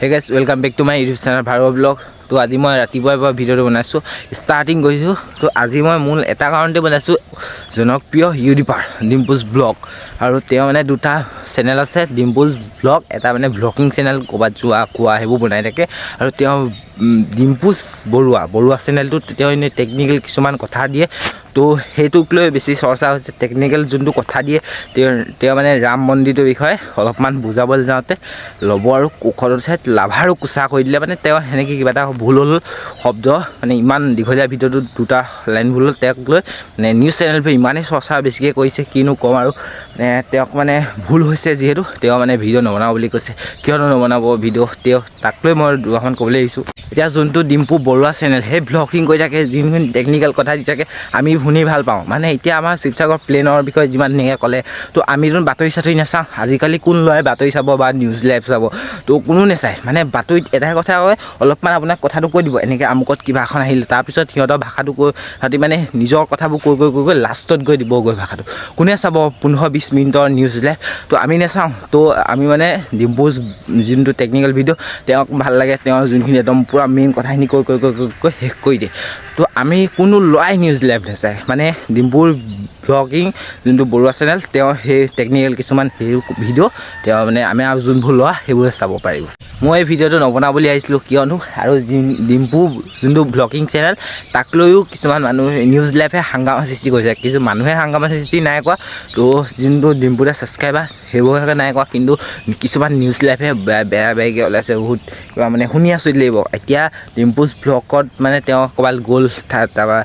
Hey guys, welcome back to my YouTube channel Bharo Vlog. তো আজি মই ৰাতিপুৱাৰ পৰা ভিডিঅ'টো বনাইছোঁ ষ্টাৰ্টিং কৰিছোঁ। তো আজি মই মূল এটা কাৰণতে বনাইছোঁ জনপ্ৰিয় ইউটিউবাৰ ডিম্পুজ ব্লগ আৰু তেওঁ মানে দুটা চেনেল আছে ডিম্পুজ ব্লগ এটা মানে ব্লগিং চেনেল ক'ৰবাত যোৱা কোৱা সেইবোৰ বনাই থাকে আৰু তেওঁ ডিম্পুজ বৰুৱা চেনেলটোত তেওঁ এনে টেকনিকেল কিছুমান কথা দিয়ে। তো সেইটোক লৈ বেছি চৰ্চা হৈছে টেকনিকেল যোনটো কথা দিয়ে তেওঁ মানে ৰাম মন্দিৰটোৰ বিষয়ে অলপমান বুজাবলৈ যাওঁতে ল'ব আৰু কুখৰৰ ঠাইত লাভা আৰু কুচা কৰি দিলে মানে তেওঁ সেনেকৈ কিবা এটা ভুল হ'ল শব্দ মানে ইমান দীঘলীয়া ভিডিঅ'টো দুটা লাইন ভুল হ'ল তেওঁক লৈ মানে নিউজ চেনেলবোৰ ইমানেই চৰ্চা বেছিকৈ কৰিছে কিনো ক'ম আৰু তেওঁক মানে ভুল হৈছে যিহেতু তেওঁ মানে ভিডিঅ' নবনাব বুলি কৈছে। কিয়নো নবনাব ভিডিঅ' তেওঁ তাক লৈ মই দুআষাৰমান ক'বলৈ আহিছোঁ। এতিয়া যোনটো ডিম্পু বৰুৱা চেনেল সেই ব্লগিং কৰি থাকে যিখিনি টেকনিকেল কথা দি থাকে আমি শুনি ভাল পাওঁ। মানে এতিয়া আমাৰ শিৱসাগৰ প্লেনৰ বিষয়ে যিমান ধুনীয়াকৈ ক'লে তো আমিতো বাতৰি চাতৰি নাচাওঁ। আজিকালি কোন ল'ৰাই বাতৰি চাব বা নিউজ লাইভ চাব তো কোনো নাচায়। মানে বাতৰিত এটাই কথা কয় অলপমান আপোনাক কথাটো কৈ দিব এনেকৈ আমুকত কিবা এখন আহিলে তাৰপিছত সিহঁতৰ ভাষাটো কৈ সিহঁতি মানে নিজৰ কথাবোৰ কৈ লাষ্টত গৈ দিবগৈ ভাষাটো। কোনে চাব 15-20 মিনিটৰ নিউজ লাইভ? তো আমি নাচাওঁ। তো আমি মানে ডিম্পুজ যোনটো টেকনিকেল ভিডিঅ' তেওঁক ভাল লাগে তেওঁৰ যোনখিনি একদম পূৰা মেইন কথাখিনি কৈ শেষ কৰি দিয়ে। তো আমি কোনো ল'ৰাই নিউজ লাইভ নাচায়। মানে ডিম্পুৰ ব্লগিং যোনটো বৰুৱা চেনেল তেওঁ সেই টেকনিকেল কিছুমান সেই ভিডিঅ' তেওঁ মানে আমি আৰু যোনবোৰ লোৱা সেইবোৰে চাব পাৰিব। মই এই ভিডিঅ'টো নবনাওঁ বুলি আহিছিলোঁ কিয়নো আৰু ডিম্পু যোনটো ব্লগিং চেনেল তাক লৈও কিছুমান মানুহে নিউজ লাইভে হাংগামা সৃষ্টি কৰিছে। কিছু মানুহে হাংগামা সৃষ্টি নাই কৰা। তো যোনটো ডিম্পুৰে ছাবস্ক্ৰাইবাৰ সেইবোৰহে নাই কৰা। কিন্তু কিছুমান নিউজ লাইভে বেয়াকৈ ওলাইছে বহুত কিবা মানে শুনি আচৰিত লাগিব। এতিয়া ডিম্পুজ ব্লগত মানে তেওঁ ক'ৰবাত গ'ল তাৰপৰা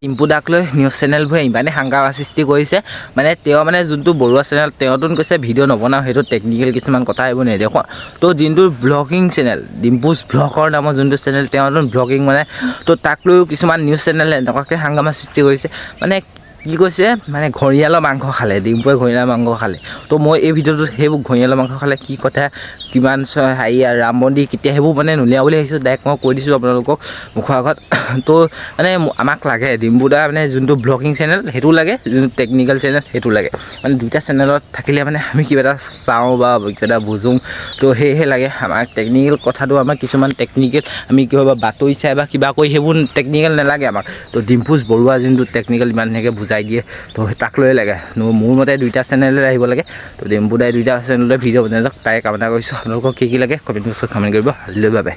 ডিম্পু দাক লৈ নিউজ চেনেলবোৰে ইমানেই হাংগামা সৃষ্টি কৰিছে। মানে তেওঁ মানে যোনটো বৰুৱা চেনেল তেওঁতো কৈছে ভিডিঅ' নবনাওঁ সেইটো টেকনিকেল কিছুমান কথা এইবোৰ নেদেখুৱাওঁ। তো যোনটো ব্লগিং চেনেল ডিম্পুজ ব্লগৰ নামৰ যোনটো চেনেল তেওঁতো ব্লগিং মানে তো তাক লৈও কিছুমান নিউজ চেনেলে এনেকুৱাকৈ হাংগামা সৃষ্টি কৰিছে। মানে কি কৈছে মানে ঘঁৰিয়ালৰ মাংস খালে ডিম্পুৱে ঘঁৰিয়ালৰ মাংস খালে। তো মই এই ভিডিঅ'টোত সেইবোৰ ঘঁৰিয়ালৰ মাংস খালে কি কথা কিমান হেৰি আৰু ৰাম মন্দিৰ কেতিয়া সেইবোৰ মানে নুলিয়াওঁ বুলি আহিছোঁ। ডাইৰেক্ট মই কৈ দিছোঁ আপোনালোকক মুখৰ আগত। তো মানে আমাক লাগে ডিম্পু দা মানে যোনটো ব্লগিং চেনেল সেইটো লাগে যোনটো টেকনিকেল চেনেল সেইটো লাগে। মানে দুইটা চেনেলত থাকিলে মানে আমি কিবা এটা চাওঁ বা কিবা এটা বুজোঁ। তো সেয়েহে লাগে আমাক টেকনিকেল কথাটো আমাক কিছুমান টেকনিকেল আমি কিবা বাতৰি চাই বা কিবা কৰি সেইবোৰ টেকনিকেল নালাগে আমাক। তো ডিম্পুজ বৰুৱা যোনটো টেকনিকেল ইমান ধুনীয়াকৈ বুজাই দিয়ে তো তাক লৈ লাগে। মোৰ মতে দুইটা চেনেললৈ আহিব লাগে। তো ডিম্পু দাই দুইটা চেনেললৈ ভিডিঅ' বনাই যাওক তাই কামনা কৰিছোঁ। আপোনালোকক কি লাগে কমেণ্ট বক্সত কমেণ্ট কৰিব। আজিলৈ বাই বাই।